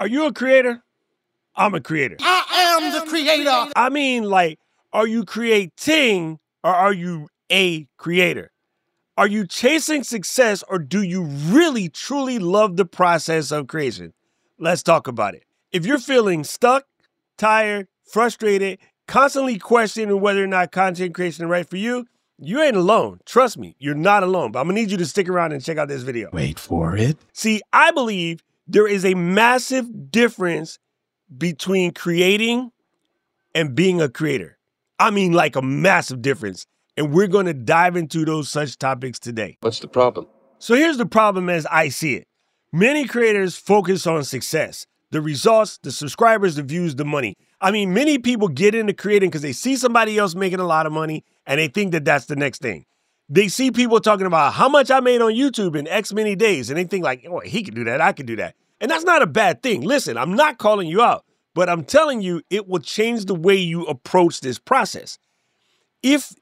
Are you a creator? I'm a creator. I am the creator. I mean, like, are you creating or are you a creator? Are you chasing success or do you really, truly love the process of creation? Let's talk about it. If you're feeling stuck, tired, frustrated, constantly questioning whether or not content creation is right for you, you ain't alone. Trust me, you're not alone. But I'm gonna need you to stick around and check out this video. Wait for it. See, I believe there is a massive difference between creating and being a creator. I mean, like a massive difference. And we're going to dive into those such topics today. What's the problem? So here's the problem as I see it. Many creators focus on success, the results, the subscribers, the views, the money. I mean, many people get into creating because they see somebody else making a lot of money and they think that that's the next thing. They see people talking about how much I made on YouTube in X many days and they think like, oh, he can do that, I can do that. And that's not a bad thing. Listen, I'm not calling you out, but I'm telling you it will change the way you approach this process. If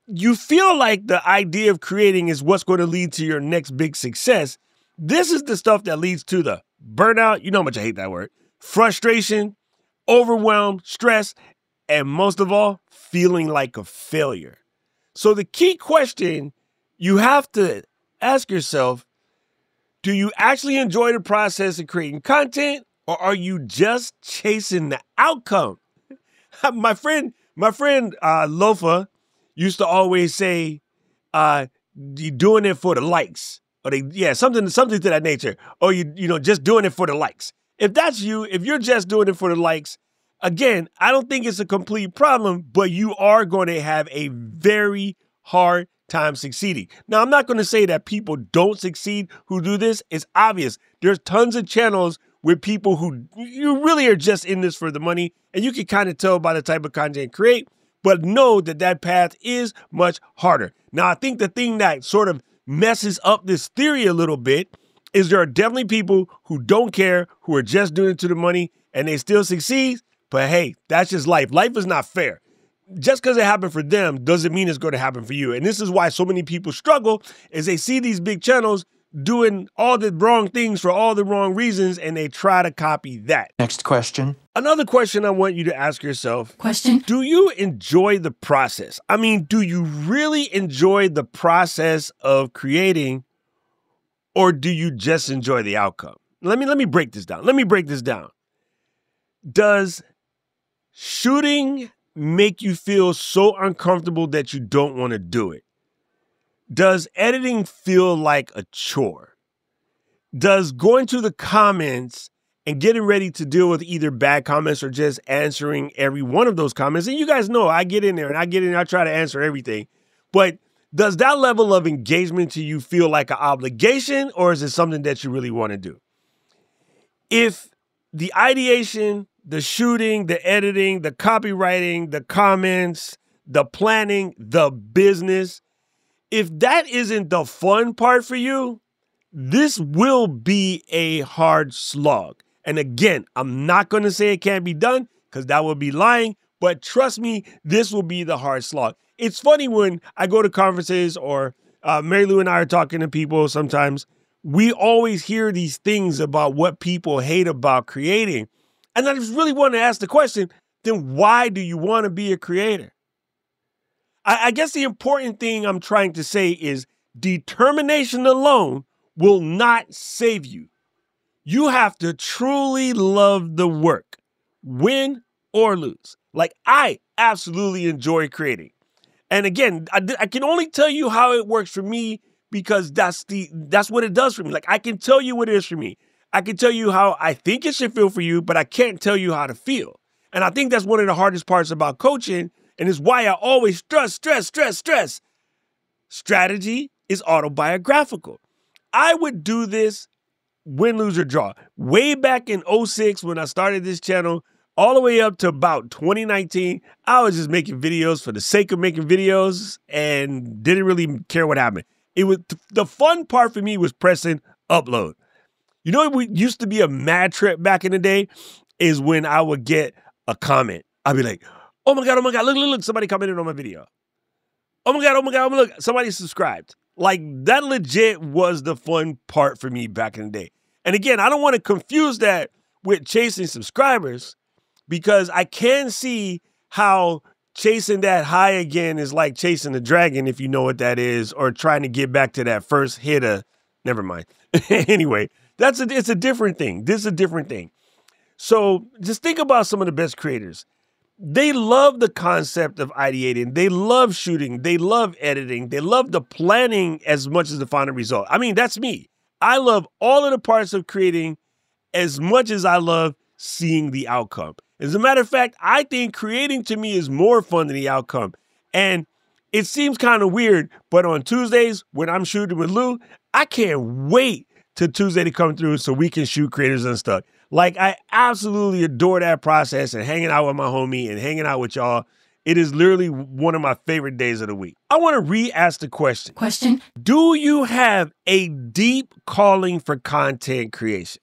you feel like the idea of creating is what's going to lead to your next big success, this is the stuff that leads to the burnout, you know how much I hate that word, frustration, overwhelm, stress, and most of all, feeling like a failure. So the key question you have to ask yourself, do you actually enjoy the process of creating content or are you just chasing the outcome? My friend Lofa used to always say, you're doing it for the likes. Or something to that nature. Or you just doing it for the likes. If that's you, if you're just doing it for the likes, again, I don't think it's a complete problem, but you are going to have a very hard time succeeding. Now, I'm not going to say that people don't succeed who do this. It's obvious. There's tons of channels with people who you really are just in this for the money. And you can kind of tell by the type of content create, but know that that path is much harder. Now, I think the thing that sort of messes up this theory a little bit is there are definitely people who don't care, who are just doing it to the money and they still succeed. But hey, that's just life. Life is not fair. Just because it happened for them doesn't mean it's going to happen for you. And this is why so many people struggle is they see these big channels doing all the wrong things for all the wrong reasons and they try to copy that. Next question. Another question I want you to ask yourself. Question. Do you enjoy the process? I mean, do you really enjoy the process of creating or do you just enjoy the outcome? Let me break this down. Does shooting make you feel so uncomfortable that you don't want to do it? Does editing feel like a chore? Does going to the comments and getting ready to deal with either bad comments or just answering every one of those comments, and you guys know I get in there and I try to answer everything, but does that level of engagement to you feel like an obligation or is it something that you really want to do? If the ideation, the shooting, the editing, the copywriting, the comments, the planning, the business, if that isn't the fun part for you, this will be a hard slog. And again, I'm not going to say it can't be done because that would be lying, but trust me, this will be the hard slog. It's funny when I go to conferences or Mary Lou and I are talking to people sometimes, we always hear these things about what people hate about creating. And I just really want to ask the question, then why do you want to be a creator? I guess the important thing I'm trying to say is determination alone will not save you. You have to truly love the work, win or lose. Like I absolutely enjoy creating. And again, I can only tell you how it works for me because that's what it does for me. Like I can tell you what it is for me. I can tell you how I think it should feel for you, but I can't tell you how to feel. And I think that's one of the hardest parts about coaching. And it's why I always stress. Strategy is autobiographical. I would do this win, lose, or draw. Way back in 2006 when I started this channel, all the way up to about 2019, I was just making videos for the sake of making videos and didn't really care what happened. It was the fun part for me was pressing upload. You know what used to be a mad trip back in the day is when I would get a comment. I'd be like, oh my God, look, somebody commented on my video. Oh my God, look, somebody subscribed. Like that legit was the fun part for me back in the day. And again, I don't want to confuse that with chasing subscribers because I can see how chasing that high again is like chasing the dragon, if you know what that is, or trying to get back to that first hit of, never mind. Anyway, it's a different thing. This is a different thing. So just think about some of the best creators. They love the concept of ideating. They love shooting. They love editing. They love the planning as much as the final result. I mean, that's me. I love all of the parts of creating as much as I love seeing the outcome. As a matter of fact, I think creating to me is more fun than the outcome. And it seems kind of weird, but on Tuesdays when I'm shooting with Lou, I can't wait till Tuesday to come through so we can shoot Creators Unstuck. Like, I absolutely adore that process and hanging out with my homie and hanging out with y'all. It is literally one of my favorite days of the week. I want to re-ask the question. Do you have a deep calling for content creation?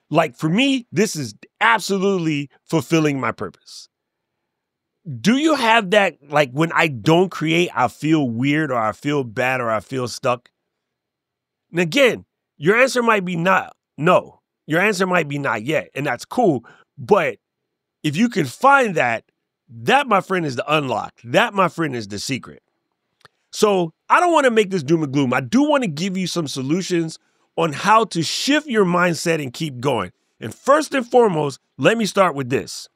Like, for me, this is absolutely fulfilling my purpose. Do you have that, like, when I don't create, I feel weird or I feel bad or I feel stuck? And again, your answer might be no. Your answer might be not yet, and that's cool. But if you can find that, my friend, is the unlock. That, my friend, is the secret. So I don't want to make this doom and gloom. I do want to give you some solutions on how to shift your mindset and keep going. And first and foremost, let me start with this.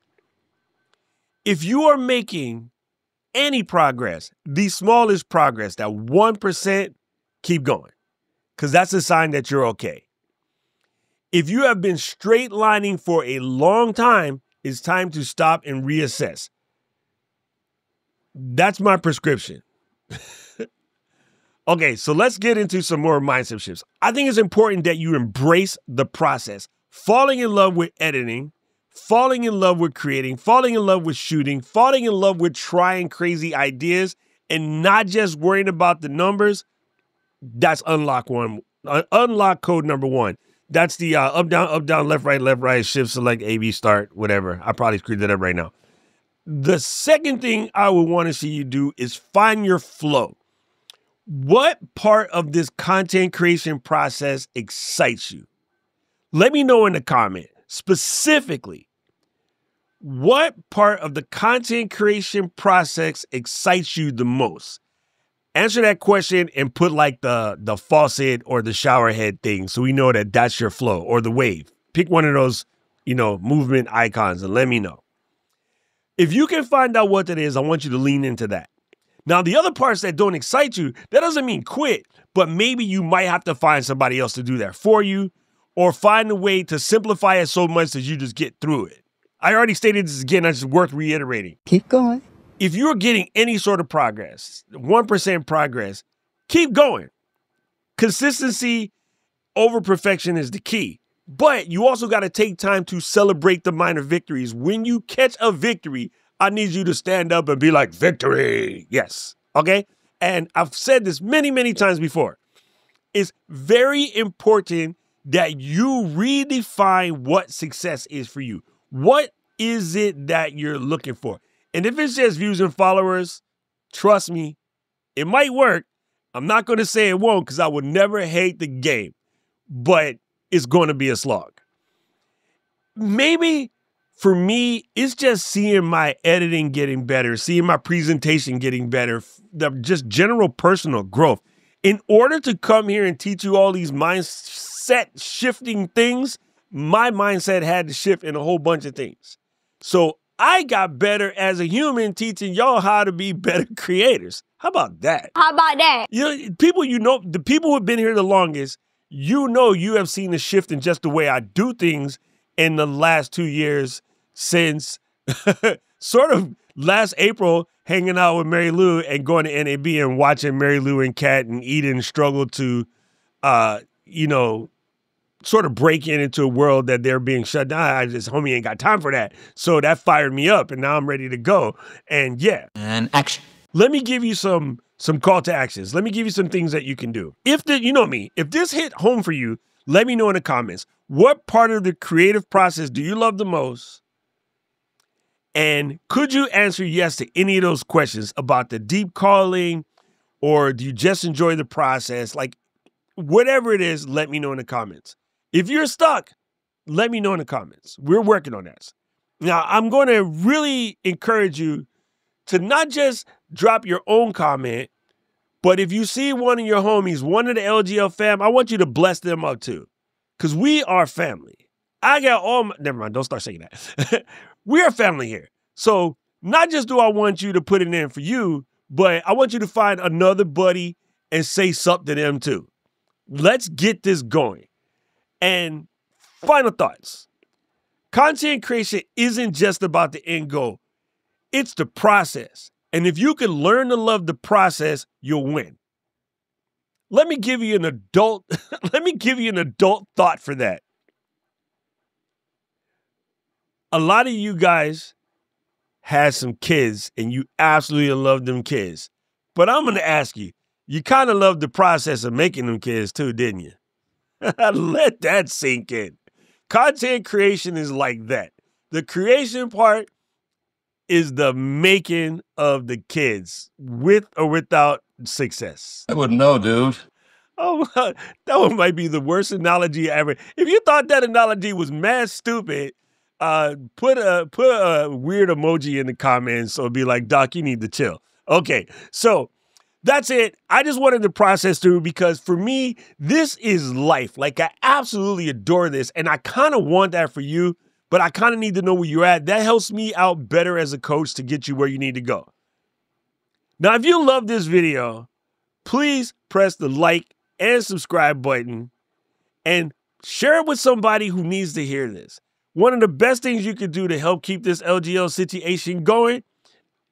If you are making any progress, the smallest progress, that 1%, keep going, because that's a sign that you're okay. If you have been straight lining for a long time, it's time to stop and reassess. That's my prescription. Okay, so let's get into some more mindset shifts. I think it's important that you embrace the process. Falling in love with editing, falling in love with creating, falling in love with shooting, falling in love with trying crazy ideas, and not just worrying about the numbers. That's unlock code number 1. That's the up, down, left, right, shift, select, A, B, start, whatever. I probably screwed that up right now. The second thing I would want to see you do is find your flow. What part of this content creation process excites you? Let me know in the comment. Specifically, what part of the content creation process excites you the most? Answer that question and put like the faucet or the shower head thing so we know that that's your flow, or the wave. Pick one of those, movement icons and let me know. If you can find out what that is, I want you to lean into that. Now, the other parts that don't excite you, that doesn't mean quit, but maybe you might have to find somebody else to do that for you, or find a way to simplify it so much that you just get through it. I already stated this again, it's worth reiterating. Keep going. If you're getting any sort of progress, 1% progress, keep going. Consistency over perfection is the key. But you also got to take time to celebrate the minor victories. When you catch a victory, I need you to stand up and be like, victory. Yes. Okay. And I've said this many, many times before. It's very important that you redefine what success is for you. What is it that you're looking for? And if it's just views and followers, trust me, it might work. I'm not going to say it won't, because I would never hate the game, but it's going to be a slog. Maybe for me, it's just seeing my editing getting better, seeing my presentation getting better, just general personal growth. In order to come here and teach you all these mindset shifting things, my mindset had to shift in a whole bunch of things. So I got better as a human teaching y'all how to be better creators. How about that? The people who have been here the longest, you have seen a shift in just the way I do things in the last 2 years since sort of last April, hanging out with Mary Lou and going to NAB and watching Mary Lou and Kat and Eden struggle to, sort of break into a world that they're being shut down. Homie ain't got time for that. So that fired me up, and now I'm ready to go. And yeah. And action. Let me give you some call to actions. Let me give you some things that you can do. If this hit home for you, let me know in the comments. What part of the creative process do you love the most? And could you answer yes to any of those questions about the deep calling, or do you just enjoy the process? Like, whatever it is, let me know in the comments. If you're stuck, let me know in the comments. We're working on that. Now, I'm going to really encourage you to not just drop your own comment, but if you see one of your homies, one of the LGL fam, I want you to bless them up too. Because we are family. I got all my, never mind, don't start saying that. We are family here. So not just do I want you to put it in for you, but I want you to find another buddy and say something to them too. Let's get this going. And final thoughts. Content creation isn't just about the end goal. It's the process. And if you can learn to love the process, you'll win. Let me give you an adult, thought for that. A lot of you guys had some kids and you absolutely love them kids. But I'm going to ask you, you kind of loved the process of making them kids too, didn't you? Let that sink in. Content creation is like that. The creation part is the making of the kids, with or without success. I wouldn't know, dude. Oh, that one might be the worst analogy ever. If you thought that analogy was mad stupid, put a weird emoji in the comments or be like, Doc, you need to chill. Okay, so that's it. I just wanted to process through because for me, this is life. Like, I absolutely adore this, and I kind of want that for you, but I kind of need to know where you're at. That helps me out better as a coach to get you where you need to go. Now, if you love this video, please press the like and subscribe button and share it with somebody who needs to hear this. One of the best things you can do to help keep this LGL situation going,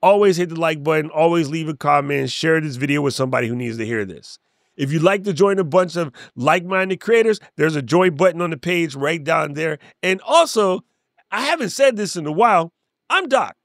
always hit the like button, always leave a comment, share this video with somebody who needs to hear this. If you'd like to join a bunch of like-minded creators, there's a join button on the page right down there. And also, I haven't said this in a while, I'm Doc.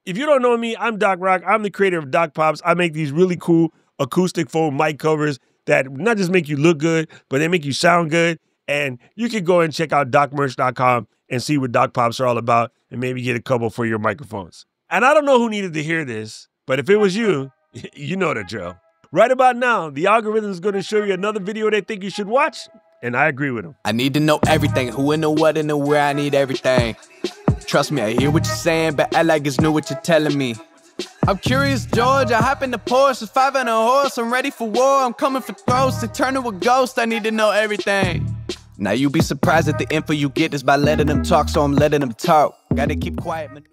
If you don't know me, I'm Doc Rock. I'm the creator of Doc Pops. I make these really cool acoustic foam mic covers that not just make you look good, but they make you sound good. And you can go and check out docmerch.com and see what Doc Pops are all about and maybe get a couple for your microphones. And I don't know who needed to hear this, but if it was you, you know the drill. Right about now, the algorithm is going to show you another video they think you should watch, and I agree with them. I need to know everything, who and the what and the where, I need everything. Trust me, I hear what you're saying, but I like it's new what you're telling me. I'm curious, George, I hop in the Porsche, it's 5 and a horse, I'm ready for war, I'm coming for throats, to turn to a ghost, I need to know everything. Now you be surprised at the info you get is by letting them talk, so I'm letting them talk. Gotta keep quiet, man.